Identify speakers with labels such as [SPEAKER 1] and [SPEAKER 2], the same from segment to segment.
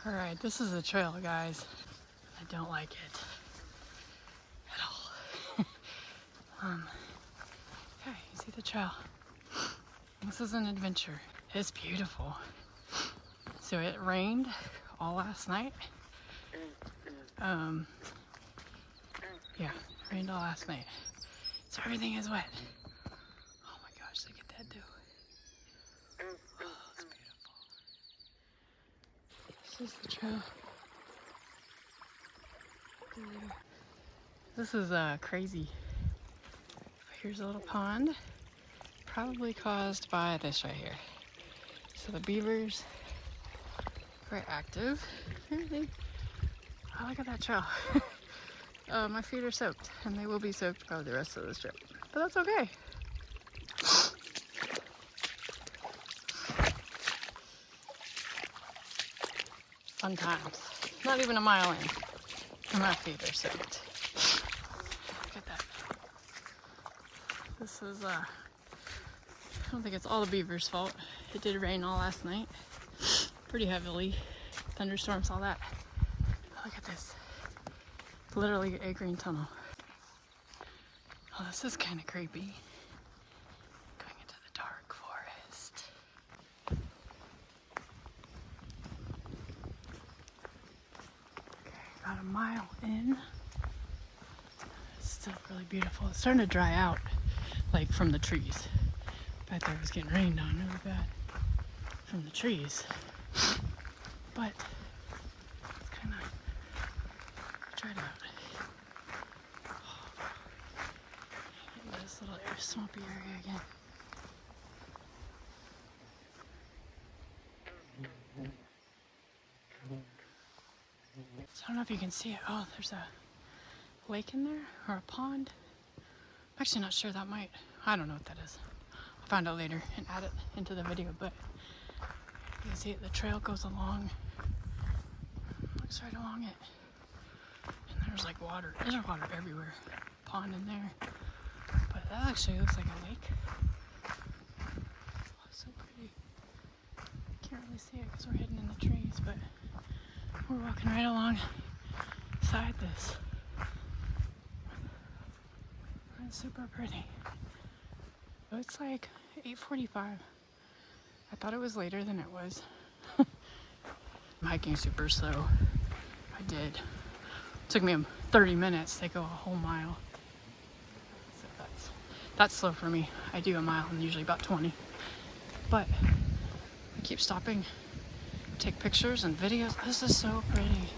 [SPEAKER 1] Alright, this is the trail, guys. I don't like it at all. Okay, you see the trail. This is an adventure. It's beautiful. So it rained all last night. Yeah, it rained all last night. So everything is wet. Oh my gosh, look at that dew. Oh, it's beautiful. This is the trail. This is crazy. Here's a little pond, probably caused by this right here. So the beavers are active. Apparently, oh, look at that trail. My feet are soaked, and they will be soaked probably the rest of this trip, but that's okay. Fun times. Not even a mile in, and my feet are soaked. Look at that. This is, I don't think it's all the beavers' fault. It did rain all last night, pretty heavily. Thunderstorms, all that. Look at this. Literally a green tunnel. Oh, this is kind of creepy. Going into the dark forest. Okay, about a mile in. It's still really beautiful. It's starting to dry out, like from the trees. Back there it was getting rained on really bad from the trees. But it's kind of dried out. This little swampy area again. So I don't know if you can see it. Oh, there's a lake in there, or a pond. I'm actually not sure. That might, I don't know what that is. I'll find out later and add it into the video, but you can see it, the trail goes along, looks right along it. And there's like water, there's water everywhere. Pond in there. But that actually looks like a lake. Oh, so pretty. Can't really see it because we're hidden in the trees, but we're walking right along beside this. It's super pretty. So it's like 8:45. I thought it was later than it was. I'm hiking super slow. I did. It took me 30 minutes to go a whole mile. So that's slow for me. I do a mile in usually about 20. But I keep stopping, take pictures and videos. This is so pretty.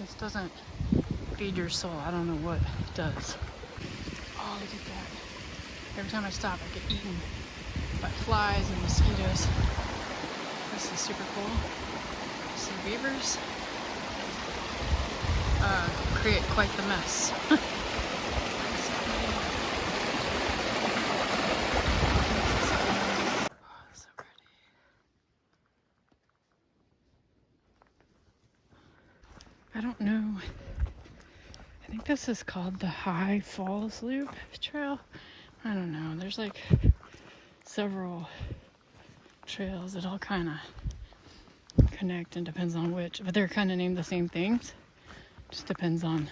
[SPEAKER 1] This doesn't feed your soul. I don't know what does. Oh, look at that. Every time I stop, I get eaten by flies and mosquitoes. This is super cool. Some beavers create quite the mess. So pretty. I don't know. I think this is called the High Falls Loop Trail. I don't know. There's like several trails that all kind of connect and depends on which, but they're kind of named the same things. Just depends on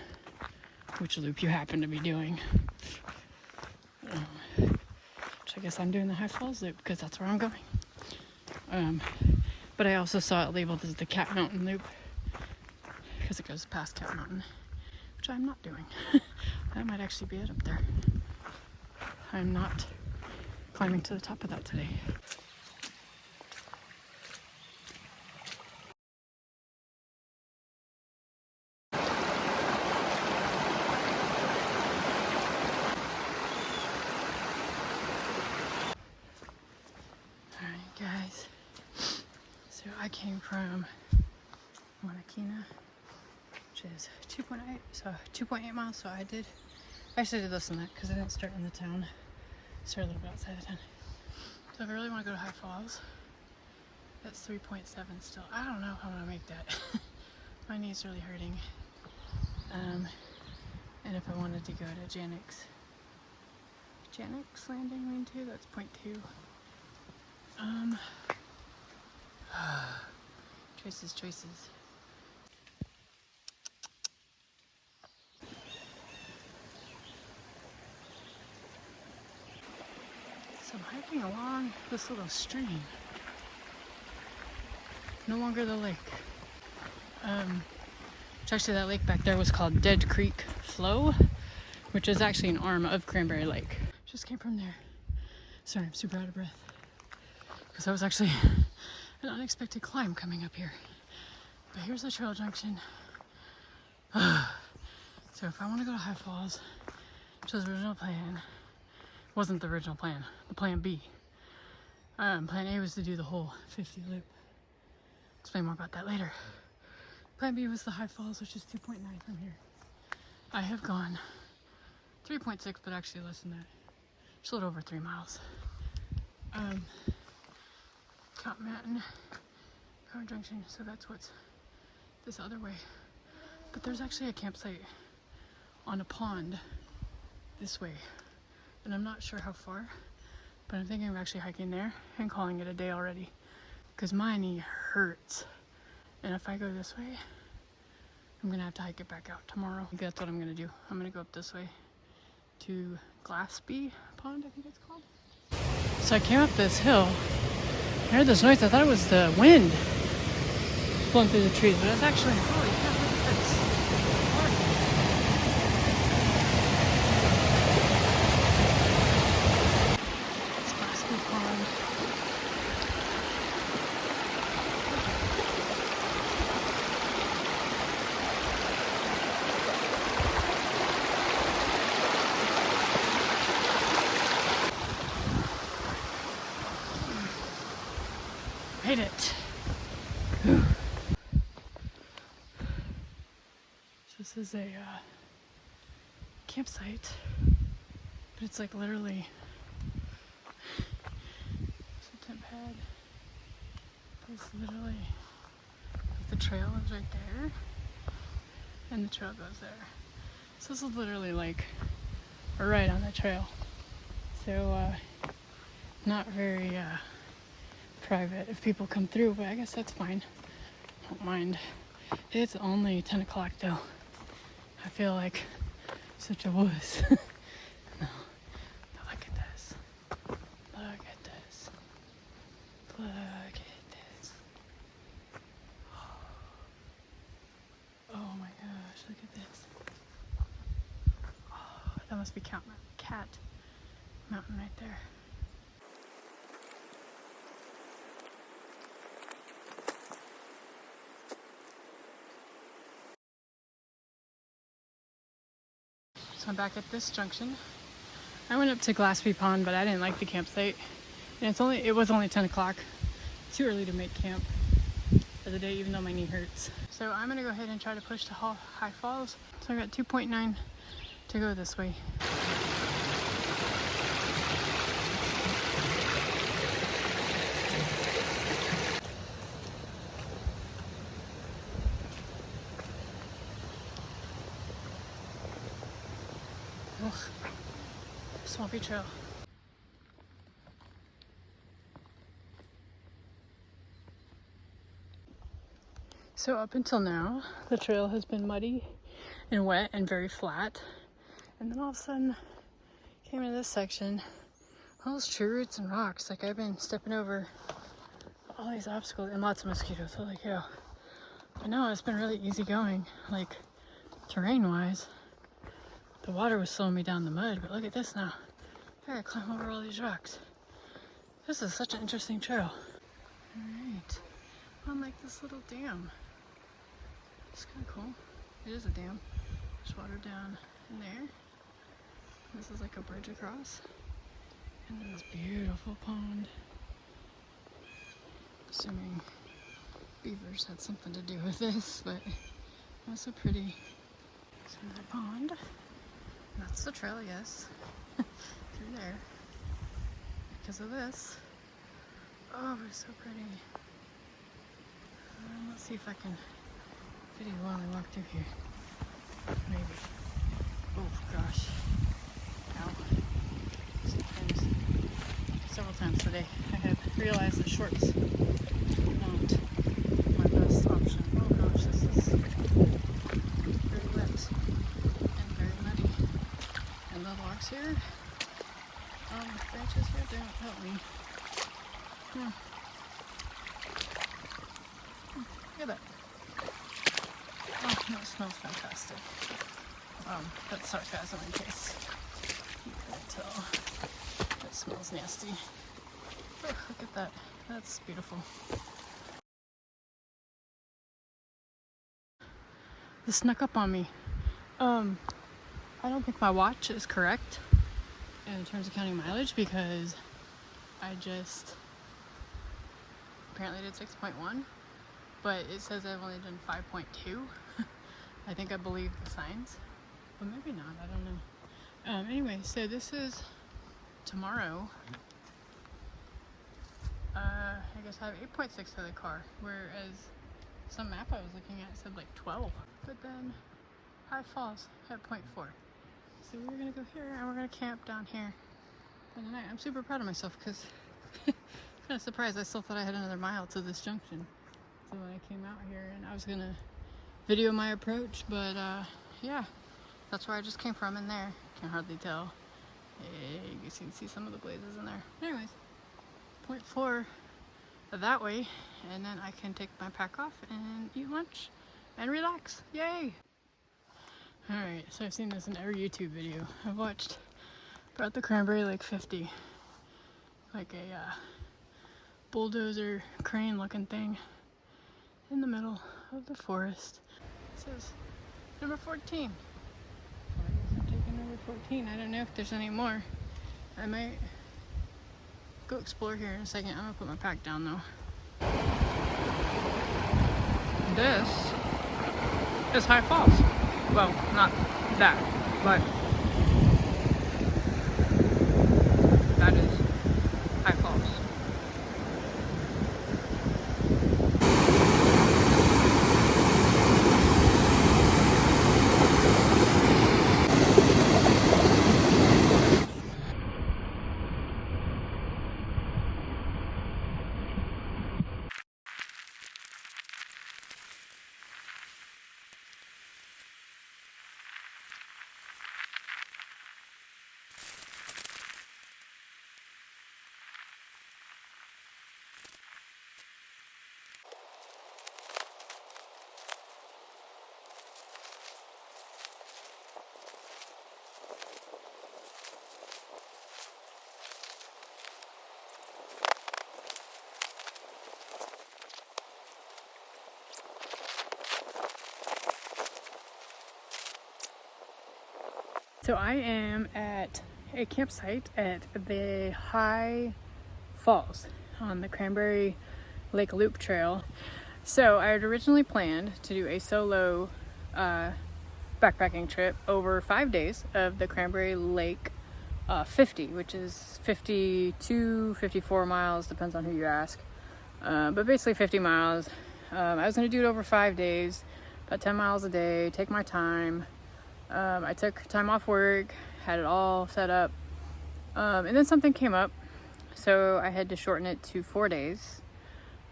[SPEAKER 1] which loop you happen to be doing. Which I guess I'm doing the High Falls Loop because that's where I'm going. But I also saw it labeled as the Cat Mountain Loop because it goes past Cat Mountain, which I'm not doing. That might actually be it up there. I'm not climbing to the top of that today. Alright guys, so I came from Monakina, which is 2.8 miles, so I actually did this and that because I didn't start in the town. I started a little bit outside the town. So if I really want to go to High Falls, that's 3.7 still. I don't know if I'm going to make that. My knee's really hurting. And if I wanted to go to Janix Landing Lane 2, that's 0.2. Choices, choices. So I'm hiking along this little stream. No longer the lake. Actually, that lake back there was called Dead Creek Flow, which is actually an arm of Cranberry Lake. Just came from there. Sorry, I'm super out of breath. Because that was actually an unexpected climb coming up here. But here's the trail junction. So if I want to go to High Falls, which was the original plan, wasn't the original plan, the plan B. Plan A was to do the whole 50 loop. Explain more about that later. Plan B was the High Falls, which is 2.9 from here. I have gone 3.6, but actually less than that. Just a little over 3 miles. Top Mountain, Power Junction, so that's what's this other way. But there's actually a campsite on a pond this way. And I'm not sure how far, but I'm thinking of actually hiking there and calling it a day already. Because my knee hurts. And if I go this way, I'm gonna have to hike it back out tomorrow. That's what I'm gonna do. I'm gonna go up this way to Glasby Pond, I think it's called. So I came up this hill. I heard this noise. I thought it was the wind blowing through the trees, but it's actually, holy cow, look at this. It's Glasby Pond. Made it. Whew. This is a campsite, but it's like literally it's a tent pad. It's literally like the trail is right there, and the trail goes there. So this is literally like right on the trail. So not very private if people come through, but I guess that's fine. Don't mind. It's only 10 o'clock though. I feel like such a wuss. No. But look at this. Look at this. Look at this. Oh my gosh, look at this. Oh, that must be Cat Mountain right there. So I'm back at this junction. I went up to Glasby Pond, but I didn't like the campsite. And it was only 10 o'clock. Too early to make camp for the day, even though my knee hurts. So I'm gonna go ahead and try to push to High Falls. So I got 2.9 to go this way. Ugh. Swampy trail. So up until now, the trail has been muddy and wet and very flat. And then all of a sudden, came into this section, all those tree roots and rocks. Like I've been stepping over all these obstacles and lots of mosquitoes, holy cow. But no, it's been really easy going, like terrain-wise. The water was slowing me down the mud, but look at this now. I gotta climb over all these rocks. This is such an interesting trail. Alright, on like this little dam. It's kind of cool. It is a dam. There's water down in there. This is like a bridge across. And then this beautiful pond. Assuming beavers had something to do with this, but that's so pretty. So the pond. That's the trail, yes. Through there. Because of this. Oh, it's so pretty. Let's see if I can video while I walk through here. Maybe. Oh gosh. Ow. Sometimes, several times today, I have realized that shorts are not my best rocks here. Branches here don't help me. Look at that. Oh, that smells fantastic. That's sarcasm in case you couldn't tell. It smells nasty. Oh, look at that. That's beautiful. This snuck up on me. I don't think my watch is correct in terms of counting mileage because I just apparently did 6.1, but it says I've only done 5.2. I think I believe the signs, but maybe not, I don't know. Anyway, so this is tomorrow. I guess I have 8.6 for the car, whereas some map I was looking at said like 12, but then High Falls at 0.4. So we're gonna go here and we're gonna camp down here for the night. I'm super proud of myself because kind of surprised. I still thought I had another mile to this junction. So when I came out here and I was gonna video my approach, but yeah, that's where I just came from in there. Can hardly tell. Hey, you can see some of the blazes in there. Anyways, 0.4 that way, and then I can take my pack off and eat lunch and relax. Yay! Alright, so I've seen this in every YouTube video I've watched about the Cranberry Lake 50. Like a bulldozer crane looking thing in the middle of the forest. It says number 14. So I guess I'm taking number 14. I don't know if there's any more. I might go explore here in a second. I'm gonna put my pack down though. This is High Falls. Well, not that, but that is High Falls. So I am at a campsite at the High Falls on the Cranberry Lake Loop Trail. So I had originally planned to do a solo backpacking trip over 5 days of the Cranberry Lake 50, which is 52, 54 miles, depends on who you ask. But basically 50 miles. I was going to do it over 5 days, about 10 miles a day, take my time. I took time off work, had it all set up, and then something came up, so I had to shorten it to 4 days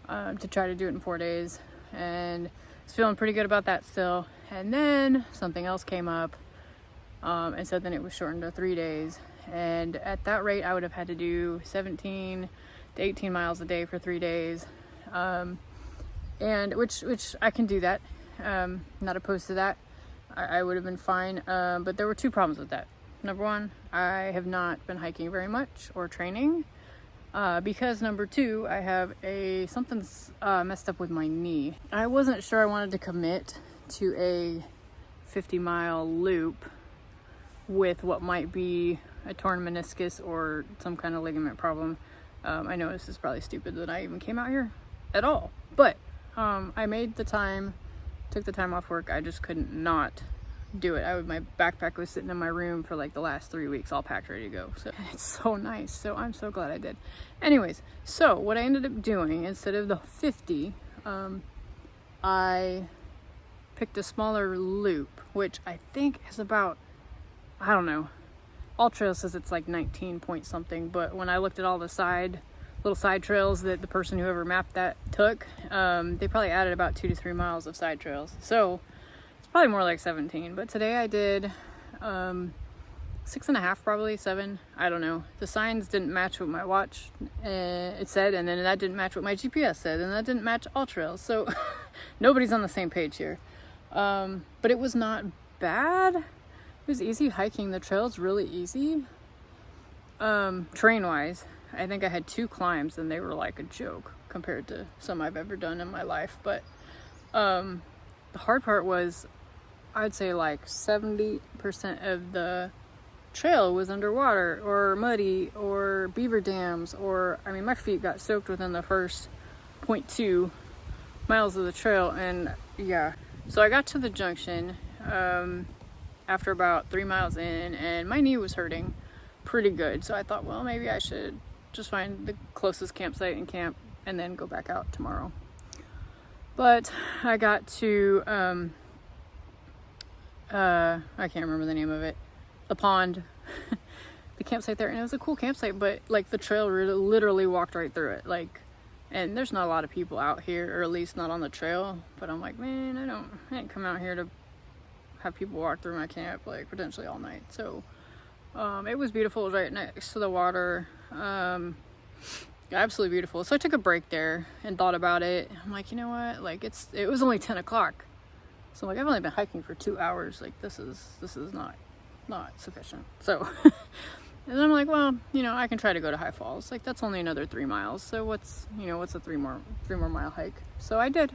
[SPEAKER 1] to try to do it in 4 days, and I was feeling pretty good about that still. And then something else came up, and so then it was shortened to 3 days, and at that rate I would have had to do 17 to 18 miles a day for 3 days, and which I can do that. Not opposed to that. I would have been fine, but there were two problems with that. Number one, I have not been hiking very much or training, because number two, I have something's messed up with my knee. I wasn't sure I wanted to commit to a 50-mile loop with what might be a torn meniscus or some kind of ligament problem. I know this is probably stupid that I even came out here at all, but I made the time. Took the time off work. I just couldn't not do it. My backpack was sitting in my room for like the last 3 weeks, all packed, ready to go. So and it's so nice. So I'm so glad I did. Anyways, so what I ended up doing instead of the 50, I picked a smaller loop, which I think is about, I don't know. AllTrails says it's like 19 point something, but when I looked at all the little side trails that the person whoever mapped that took, they probably added about 2 to 3 miles of side trails, so it's probably more like 17. But today I did 6.5, probably 7. I don't know. The signs didn't match what my watch it said, and then that didn't match what my GPS said, and that didn't match all trails. So nobody's on the same page here. But it was not bad. It was easy hiking. The trail's really easy. Terrain wise, I think I had 2 climbs, and they were like a joke compared to some I've ever done in my life. But the hard part was, I'd say like 70% of the trail was underwater or muddy or beaver dams, or I mean, my feet got soaked within the first 0.2 miles of the trail. And yeah, so I got to the junction after about 3 miles in, and my knee was hurting pretty good. So I thought, well, maybe I should just find the closest campsite and camp and then go back out tomorrow. But I got to I can't remember the name of it, the pond, the campsite there, and it was a cool campsite, but like the trail literally walked right through it, like, and there's not a lot of people out here, or at least not on the trail. But I'm like, man, I didn't come out here to have people walk through my camp like potentially all night. So it was beautiful. It was right next to the water. Absolutely beautiful. So I took a break there and thought about it. I'm like, you know what, like it was only 10 o'clock. So like, I've only been hiking for 2 hours. Like this is not sufficient. So and then I'm like, well, you know, I can try to go to High Falls. Like that's only another 3 miles. So what's a 3 more mile hike? So I did.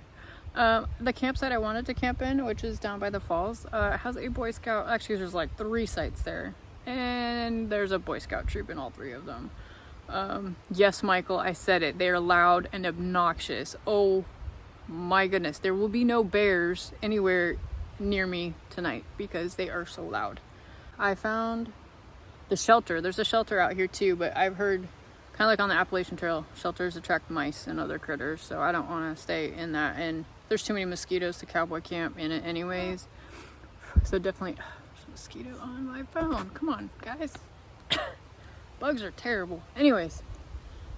[SPEAKER 1] The campsite I wanted to camp in, which is down by the falls, has a Boy Scout. Actually, there's like 3 sites there, and there's a Boy Scout troop in all 3 of them. Yes, Michael, I said it. They are loud and obnoxious. Oh my goodness, there will be no bears anywhere near me tonight because they are so loud. I found the shelter. There's a shelter out here too, but I've heard, kind of like on the Appalachian Trail, shelters attract mice and other critters, so I don't want to stay in that. And there's too many mosquitoes to cowboy camp in it anyways. So definitely, there's a mosquito on my phone. Come on, guys. Bugs are terrible. Anyways,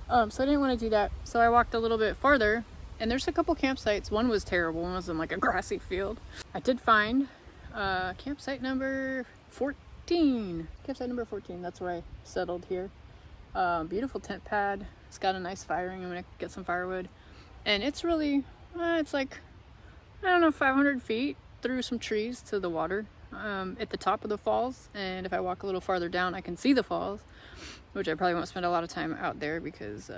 [SPEAKER 1] so I didn't want to do that. So I walked a little bit farther, and there's a couple campsites. One was terrible. One was in like a grassy field. I did find campsite number 14. Campsite number 14. That's where I settled here. Beautiful tent pad. It's got a nice firing. I'm gonna get some firewood, and it's really, it's like, I don't know, 500 feet through some trees to the water at the top of the falls. And if I walk a little farther down, I can see the falls, which I probably won't spend a lot of time out there because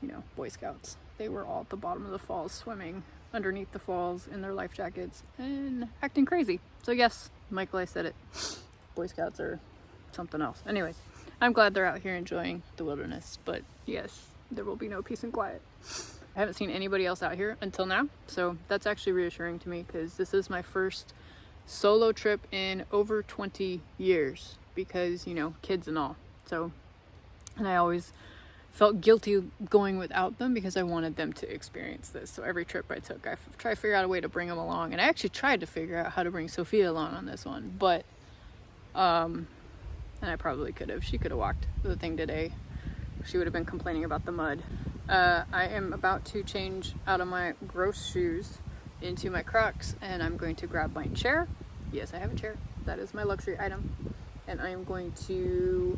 [SPEAKER 1] you know, Boy Scouts, they were all at the bottom of the falls swimming underneath the falls in their life jackets and acting crazy. So yes, Michael, I said it. Boy Scouts are something else. Anyways, I'm glad they're out here enjoying the wilderness, but yes, there will be no peace and quiet. I haven't seen anybody else out here until now, so that's actually reassuring to me because this is my first solo trip in over 20 years because, you know, kids and all. So, and I always felt guilty going without them because I wanted them to experience this. So every trip I took, I tried to figure out a way to bring them along. And I actually tried to figure out how to bring Sophia along on this one, but and I probably could have. She could have walked the thing today. She would have been complaining about the mud. I am about to change out of my gross shoes into my Crocs, and I'm going to grab my chair. Yes, I have a chair. That is my luxury item. And I am going to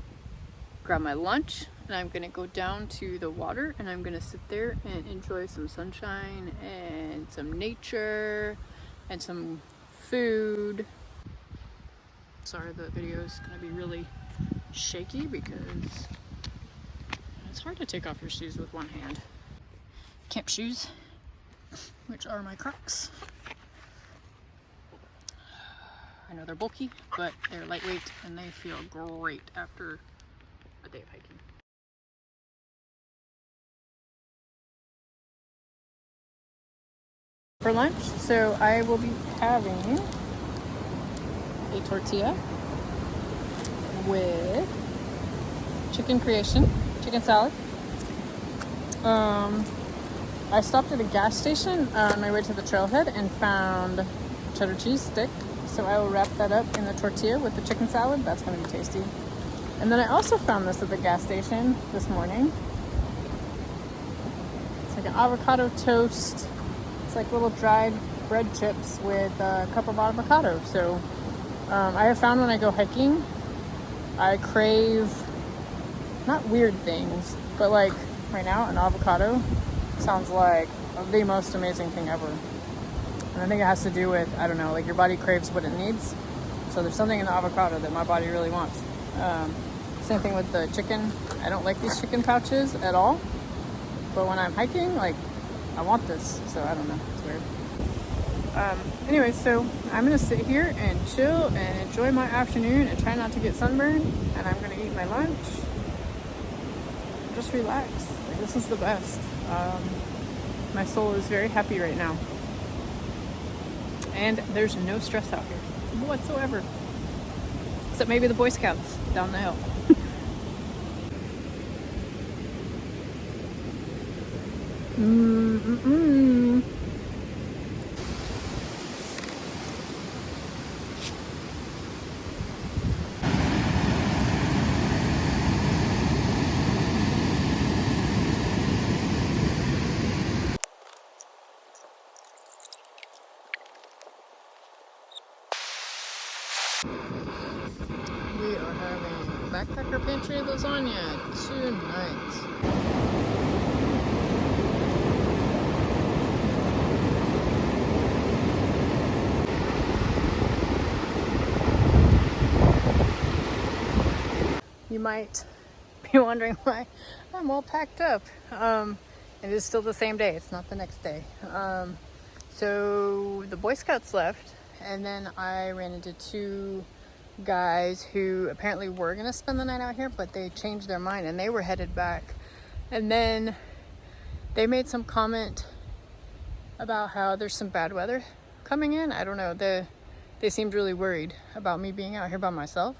[SPEAKER 1] grab my lunch, and I'm gonna go down to the water, and I'm gonna sit there and enjoy some sunshine and some nature and some food. Sorry, the video is gonna be really shaky because it's hard to take off your shoes with one hand. Camp shoes, which are my Crocs. I know they're bulky, but they're lightweight and they feel great after a day of hiking. For lunch, so I will be having a tortilla with chicken salad. I stopped at a gas station on my way to the trailhead and found cheddar cheese stick. So I will wrap that up in the tortilla with the chicken salad. That's going to be tasty. And then I also found this at the gas station this morning. It's like an avocado toast. It's like little dried bread chips with a cup of avocado. So I have found when I go hiking I crave not weird things, but like right now an avocado sounds like the most amazing thing ever. And I think it has to do with, I don't know, like your body craves what it needs. So there's something in the avocado that my body really wants. Same thing with the chicken. I don't like these chicken pouches at all. But when I'm hiking, like, I want this. So I don't know. It's weird. Anyway, so I'm going to sit here and chill and enjoy my afternoon and try not to get sunburned. And I'm going to eat my lunch. Just relax. Like, this is the best. My soul is very happy right now. And there's no stress out here whatsoever. Except maybe the Boy Scouts down the hill. We are having backpacker pantry lasagna tonight. You might be wondering why I'm all packed up. It is still the same day. It's not the next day. So the Boy Scouts left, and then I ran into two guys who apparently were going to spend the night out here, but they changed their mind and they were headed back. And then they made some comment about how there's some bad weather coming in. I don't know. They seemed really worried about me being out here by myself.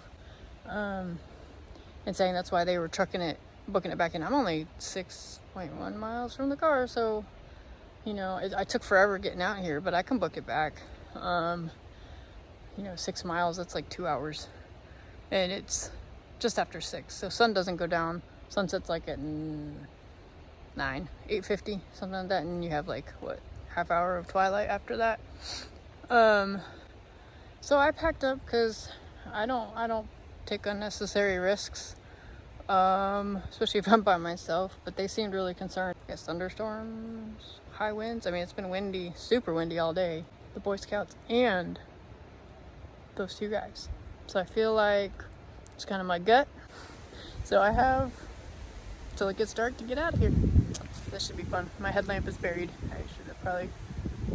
[SPEAKER 1] And saying that's why they were booking it back in. I'm only 6.1 miles from the car, so, you know, I took forever getting out here, but I can book it back. 6 miles, that's like 2 hours. And it's just after 6, so sun doesn't go down. Sunset's like at 8:50, something like that, and you have like, half hour of twilight after that. So I packed up because I don't take unnecessary risks, especially if I'm by myself, but they seemed really concerned. I guess thunderstorms, high winds. I mean, it's been windy, super windy all day. The Boy Scouts and those two guys. So I feel like it's kind of my gut. So I have till it gets dark to get out of here. This should be fun. My headlamp is buried. I should have probably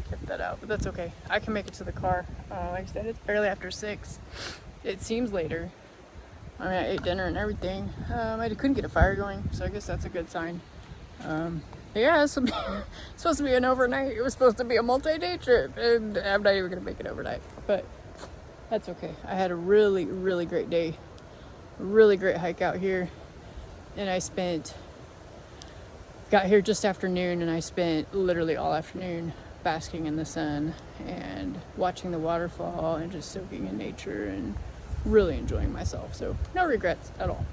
[SPEAKER 1] kept that out, but that's okay. I can make it to the car. Like I said, it's barely after 6. It seems later. I mean, I ate dinner and everything. I couldn't get a fire going, so I guess that's a good sign. Yeah, it's supposed to be an overnight. It was supposed to be a multi-day trip, and I'm not even going to make it overnight. But that's okay. I had a really, really great day. Really great hike out here. And got here just after noon, and I spent literally all afternoon basking in the sun and watching the waterfall and just soaking in nature and really enjoying myself. So no regrets at all.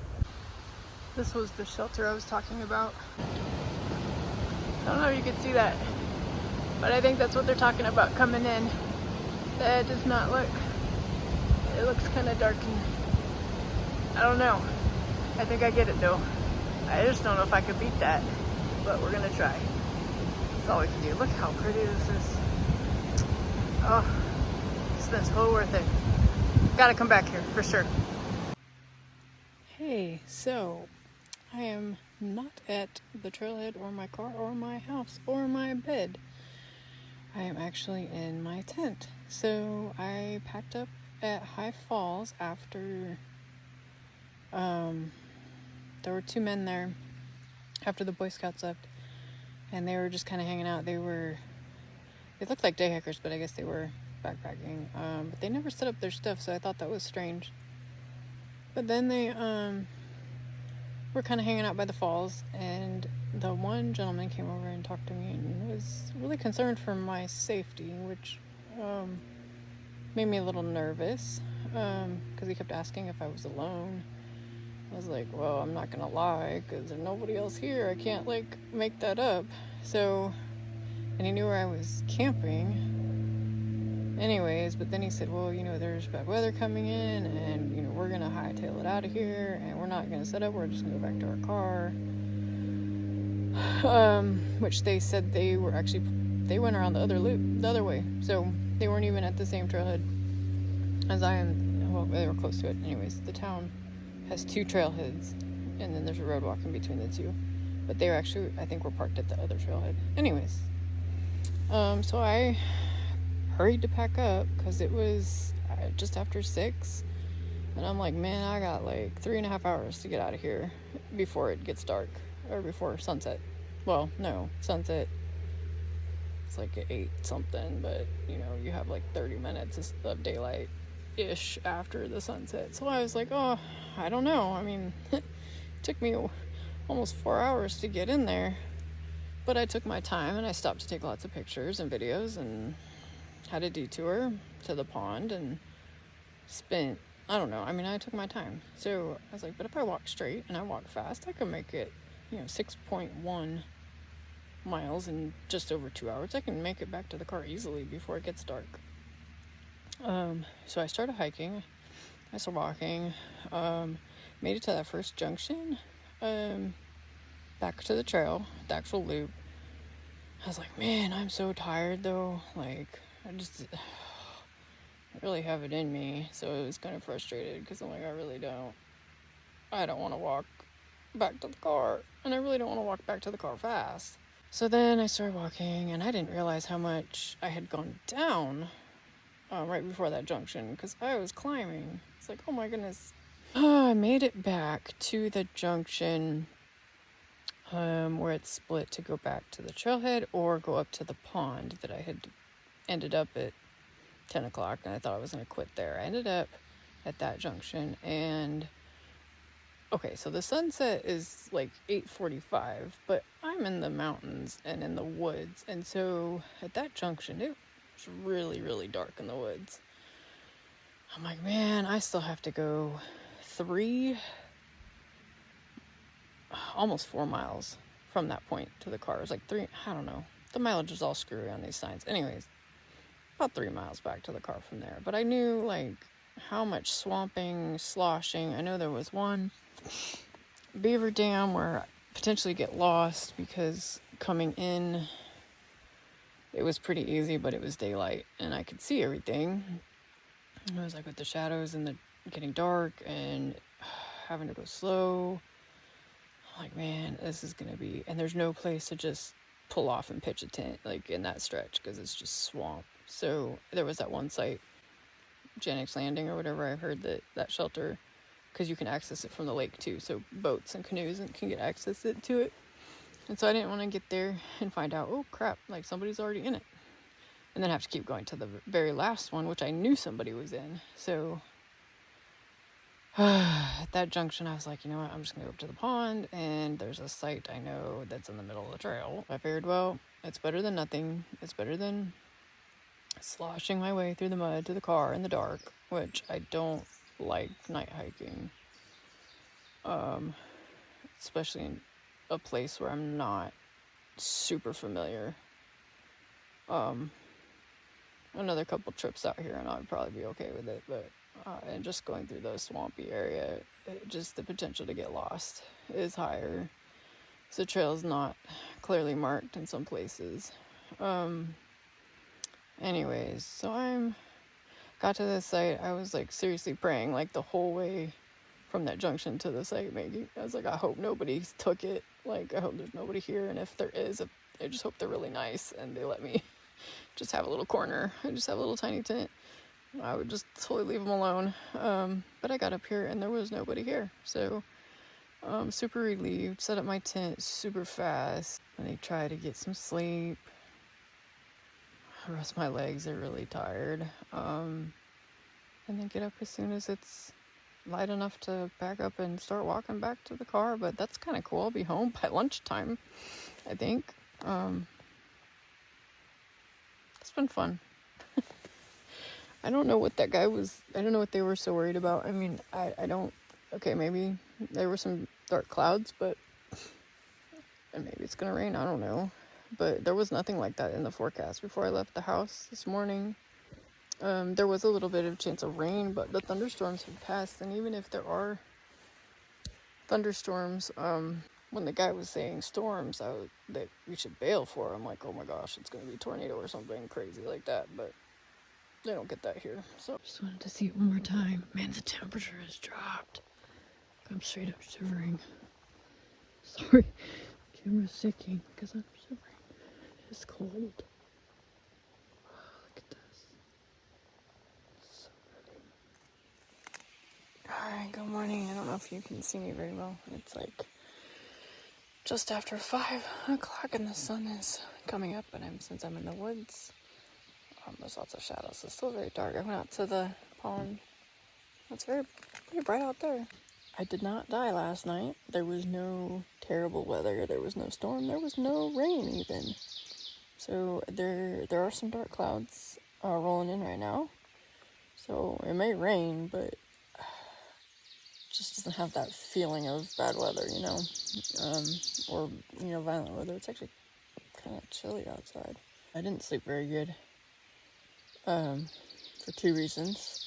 [SPEAKER 1] This was the shelter I was talking about. I don't know if you can see that, but I think that's what they're talking about coming in. That does not look, it looks kind of dark and I don't know. I think I get it though. I just don't know if I could beat that, but we're gonna try. That's all we can do. Look how pretty this is. Oh, it's been so worth it. Gotta come back here for sure. Hey, so I am not at the trailhead or my car or my house or my bed. I am actually in my tent. So I packed up at High Falls after there were two men there after the Boy Scouts left, and they were just kind of hanging out. They looked like day hikers, but I guess they were backpacking. But they never set up their stuff, so I thought that was strange. But then they were kind of hanging out by the falls, and the one gentleman came over and talked to me and was really concerned for my safety, which made me a little nervous because he kept asking if I was alone. I was like, well, I'm not gonna lie, because there's nobody else here. I can't make that up. So, and he knew where I was camping, Anyways, but then he said, well, there's bad weather coming in, and, we're going to hightail it out of here, and we're not going to set up, we're just going to go back to our car. Which they said they went around the other loop, the other way. So they weren't even at the same trailhead as I am. Well, they were close to it. Anyways, the town has 2 trailheads, and then there's a road walk in between the 2. But they were actually, I think, were parked at the other trailhead. Anyways, so I hurried to pack up because it was just after 6. And I'm like, man, I got like 3.5 hours to get out of here before it gets dark, or before sunset. Well, no, sunset, it's like at 8 something, but you have like 30 minutes of daylight-ish after the sunset. So I was like, oh, I don't know. I mean, it took me almost 4 hours to get in there, but I took my time and I stopped to take lots of pictures and videos and had a detour to the pond and spent, I don't know, I mean, I took my time. So I was like, but if I walk straight and I walk fast, I can make it 6.1 miles in just over 2 hours. I can make it back to the car easily before it gets dark. So I started hiking. I started walking. Made it to that first junction. Back to the trail, the actual loop. I was like, man, I'm so tired though. Like, I really have it in me. So it was kind of frustrated because I'm like, I don't want to walk back to the car, and I really don't want to walk back to the car fast. So then I started walking, and I didn't realize how much I had gone down right before that junction because I was climbing. It's like, oh my goodness. I made it back to the junction where it's split to go back to the trailhead or go up to the pond that I had ended up at 10 o'clock, and I thought I was going to quit there. I ended up at that junction, and okay, so the sunset is like 8:45, but I'm in the mountains and in the woods, and so at that junction, it was really, really dark in the woods. I'm like, man, I still have to go almost 4 miles from that point to the car. It was like 3, I don't know. The mileage is all screwy on these signs. Anyways, about 3 miles back to the car from there. But I knew like how much swamping, sloshing. I know there was one beaver dam where I potentially get lost because coming in, it was pretty easy, but it was daylight and I could see everything. It was like with the shadows and the getting dark and having to go slow. I'm like, man, this is gonna be, and there's no place to just pull off and pitch a tent like in that stretch because it's just swamp. So there was that one site, Janix Landing or whatever. I heard that shelter, because you can access it from the lake too, so boats and canoes can get access to it. And so I didn't want to get there and find out, oh crap, like somebody's already in it, and then have to keep going to the very last one, which I knew somebody was in. So at that junction, I was like, you know what, I'm just gonna go up to the pond, and there's a site I know that's in the middle of the trail. I figured, well, it's better than nothing. It's better than sloshing my way through the mud to the car in the dark, which I don't like night hiking, especially in a place where I'm not super familiar. Another couple trips out here and I'd probably be okay with it, but and just going through the swampy area, just the potential to get lost is higher. So the trail is not clearly marked in some places. Anyways, so got to this site. I was like seriously praying like the whole way from that junction to the site. Maybe I was like, I hope nobody took it. Like, I hope there's nobody here, and if there is, I just hope they're really nice and they let me just have a little corner. I just have a little tiny tent. I would just totally leave them alone. But I got up here and there was nobody here, so super relieved. Set up my tent super fast, and I try to get some sleep. Rest my legs, they're really tired, and then get up as soon as it's light enough to pack up and start walking back to the car. But that's kind of cool. I'll be home by lunchtime, I think. It's been fun. I don't know what that guy was, I don't know what they were so worried about. I mean, I don't, okay, maybe there were some dark clouds, but, and maybe it's gonna rain, I don't know. But there was nothing like that in the forecast before I left the house this morning. There was a little bit of chance of rain, but the thunderstorms have passed. And even if there are thunderstorms, when the guy was saying storms that we should bail for, I'm like, oh my gosh, it's gonna be a tornado or something crazy like that. But they don't get that here. So just wanted to see it one more time. Man, the temperature has dropped. I'm straight up shivering. Sorry, camera's shaking because I'm shivering. It's cold. Look at this. So pretty. Alright, good morning. I don't know if you can see me very well. It's like just after 5 o'clock and the sun is coming up, and since I'm in the woods, there's lots of shadows. It's still very dark. I went out to the pond. It's pretty bright out there. I did not die last night. There was no terrible weather. There was no storm. There was no rain even. So there are some dark clouds rolling in right now. So it may rain, but it just doesn't have that feeling of bad weather, you know, or, you know, violent weather. It's actually kind of chilly outside. I didn't sleep very good for 2 reasons.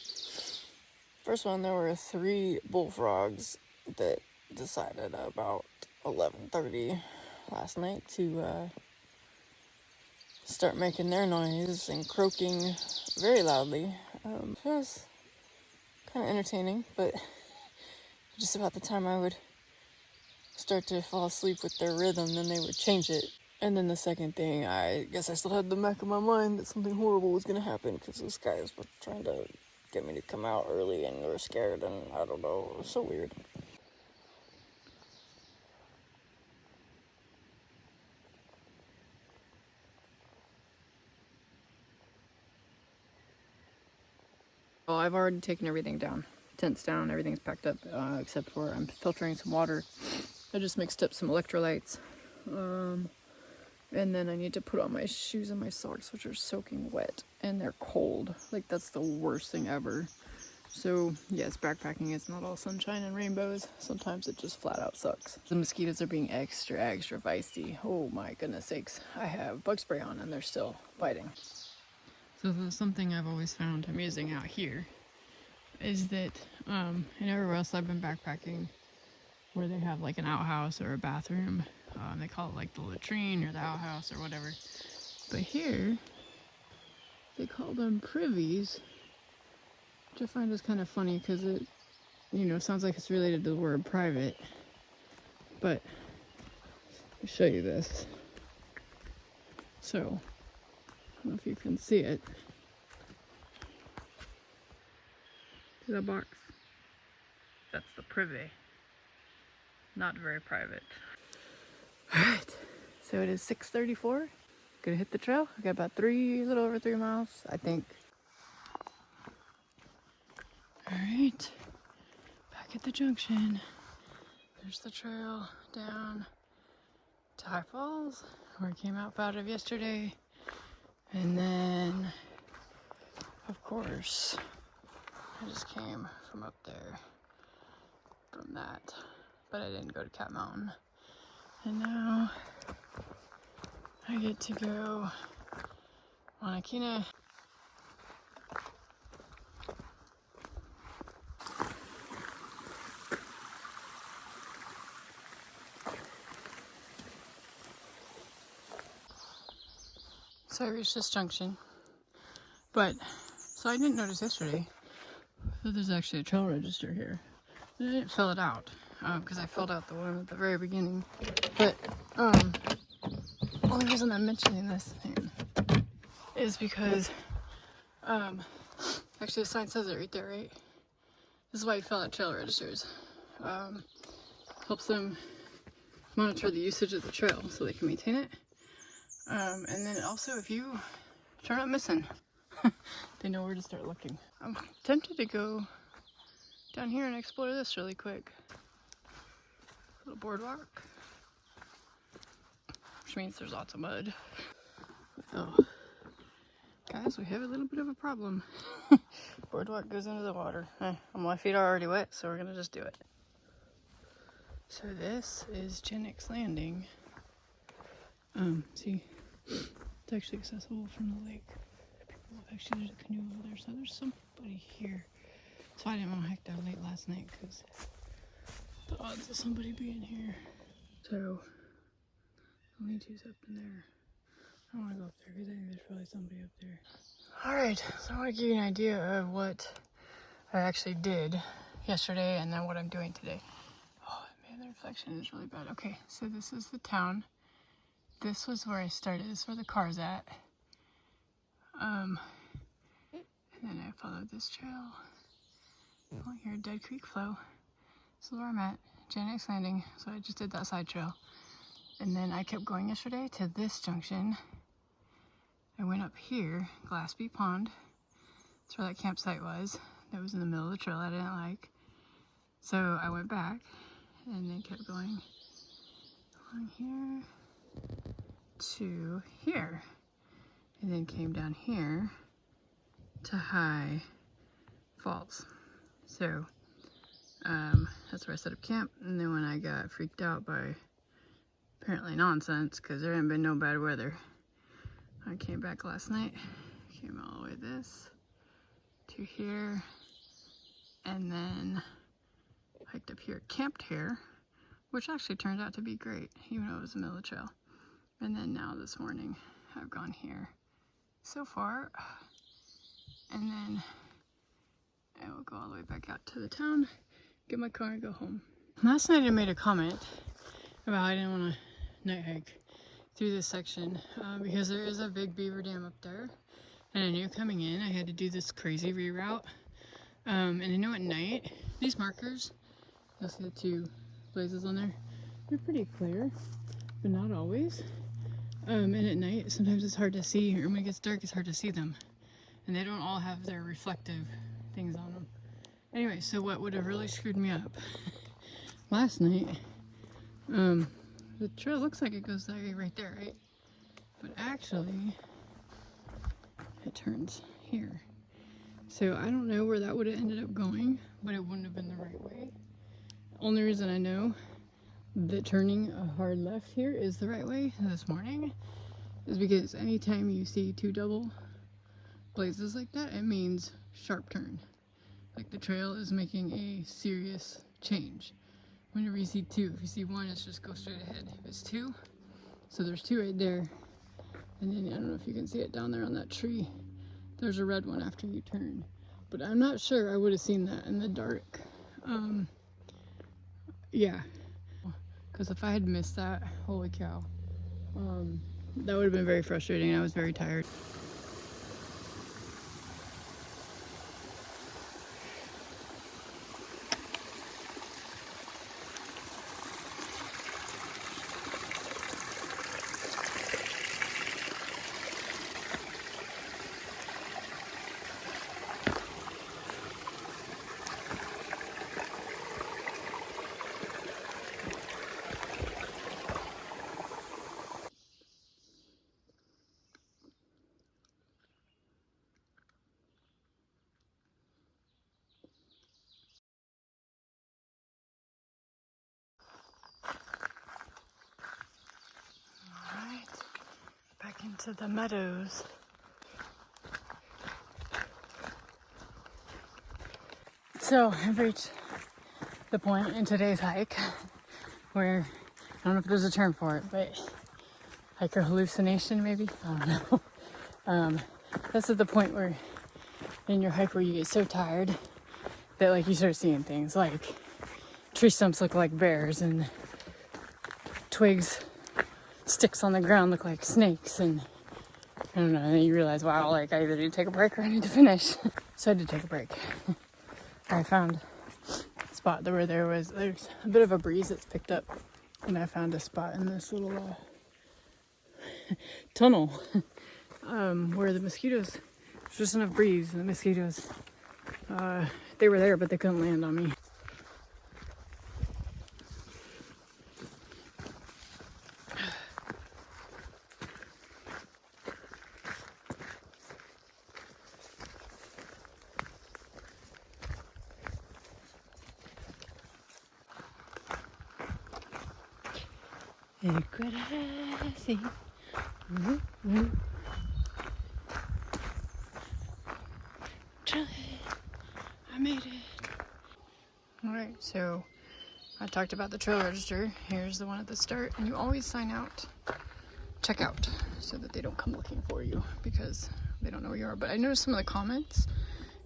[SPEAKER 1] First one, there were 3 bullfrogs that decided about 11:30 last night to start making their noise and croaking very loudly. It was kind of entertaining, but just about the time I would start to fall asleep with their rhythm, then they would change it. And then the second thing, I guess I still had the back of my mind that something horrible was going to happen because those guys were trying to get me to come out early and they were scared, and I don't know, it was so weird. Well, I've already taken everything down. Tent's down, everything's packed up, except for I'm filtering some water. I just mixed up some electrolytes. And then I need to put on my shoes and my socks, which are soaking wet, and they're cold. Like, that's the worst thing ever. So, yes, backpacking is not all sunshine and rainbows. Sometimes it just flat out sucks. The mosquitoes are being extra feisty. Oh my goodness sakes. I have bug spray on and they're still biting. So there's something I've always found amusing out here is that in everywhere else I've been backpacking where they have like an outhouse or a bathroom, they call it like the latrine or the outhouse or whatever. But here, they call them privies, which I find is kind of funny because it, you know, sounds like it's related to the word private. But I'll show you this. So, I don't know if you can see it. See that box? That's the privy. Not very private. Alright, so it is 6:34. Gonna hit the trail. I got about a little over 3 miles, I think. Alright, back at the junction. There's the trail down to High Falls, where I came out of yesterday. And then, of course, I just came from up there, from that. But I didn't go to Cat Mountain. And now I get to go on Akina. So I reached this junction, but so I didn't notice yesterday that there's actually a trail register here. I didn't fill it out because I filled out the one at the very beginning. But the only reason I'm mentioning this thing is because actually the sign says it right there, right? This is why you fill out trail registers. Helps them monitor the usage of the trail so they can maintain it. And then also, if you turn up missing, they know where to start looking. I'm tempted to go down here and explore this really quick. Little boardwalk, which means there's lots of mud. Oh, guys, we have a little bit of a problem. Boardwalk goes into the water. My feet are already wet, so we're gonna just do it. So this is Genix Landing. See, it's actually accessible from the lake. Oh, actually, there's a canoe over there, so there's somebody here. So I didn't want to hike down late last night because the odds of somebody being here. So only two's up in there. I don't want to go up there because I think there's probably somebody up there. Alright, so I want to give you an idea of what I actually did yesterday and then what I'm doing today. Oh man, the reflection is really bad. Okay, so this is the town. This was where I started. This is where the car's at. And then I followed this trail. Oh, here, Dead Creek Flow. This is where I'm at, Janix Landing. So I just did that side trail. And then I kept going yesterday to this junction. I went up here, Glasby Pond. That's where that campsite was. That was in the middle of the trail I didn't like. So I went back and then kept going along here to here. And then came down here to High Falls. So that's where I set up camp. And then when I got freaked out by apparently nonsense, because there hadn't been no bad weather, I came back last night, came all the way this to here, and then hiked up here, camped here, which actually turned out to be great, even though it was the middle of the trail. And then now this morning, I've gone here so far, and then I will go all the way back out to the town, get my car and go home. Last night I made a comment about how I didn't want to night hike through this section because there is a big beaver dam up there, and I knew coming in I had to do this crazy reroute. And I know at night, these markers, you'll see the two blazes on there, they're pretty clear, but not always. And at night, sometimes it's hard to see, or when it gets dark, it's hard to see them. And they don't all have their reflective things on them. Anyway, so what would have really screwed me up last night, the trail looks like it goes right there, right? But actually, it turns here. So I don't know where that would have ended up going, but it wouldn't have been the right way. Only reason I know that turning a hard left here is the right way this morning is because anytime you see two double blazes like that, it means sharp turn. Like the trail is making a serious change. Whenever you see two, if you see one, it's just go straight ahead. If it's two, so there's two right there. And then I don't know if you can see it down there on that tree. There's a red one after you turn. But I'm not sure I would have seen that in the dark. Yeah. Because if I had missed that, holy cow. That would have been very frustrating. I was very tired. Back into the meadows. So I've reached the point in today's hike where, I don't know if there's a term for it, but hiker hallucination maybe? I don't know. This is the point where in your hike where you get so tired that like you start seeing things like tree stumps look like bears and twigs, sticks on the ground look like snakes, and I don't know, and then you realize, wow, like I either need to take a break or I need to finish. So I did take a break. I found a spot where there's a bit of a breeze that's picked up, and I found a spot in this little tunnel where the mosquitoes, there's just enough breeze, and the mosquitoes, they were there, but they couldn't land on me. trailhead. I made it. Alright, so I talked about the trail register. Here's the one at the start, and you always sign out, check out, so that they don't come looking for you because they don't know where you are. But I noticed some of the comments,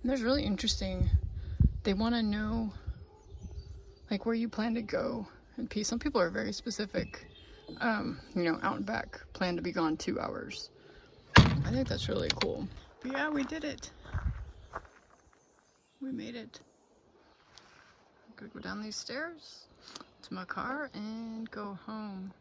[SPEAKER 1] and there's really interesting. They want to know like where you plan to go and pee. Some people are very specific. You know, out and back, plan to be gone 2 hours. I think that's really cool. But yeah, we did it. We made it. I'm gonna go down these stairs to my car and go home.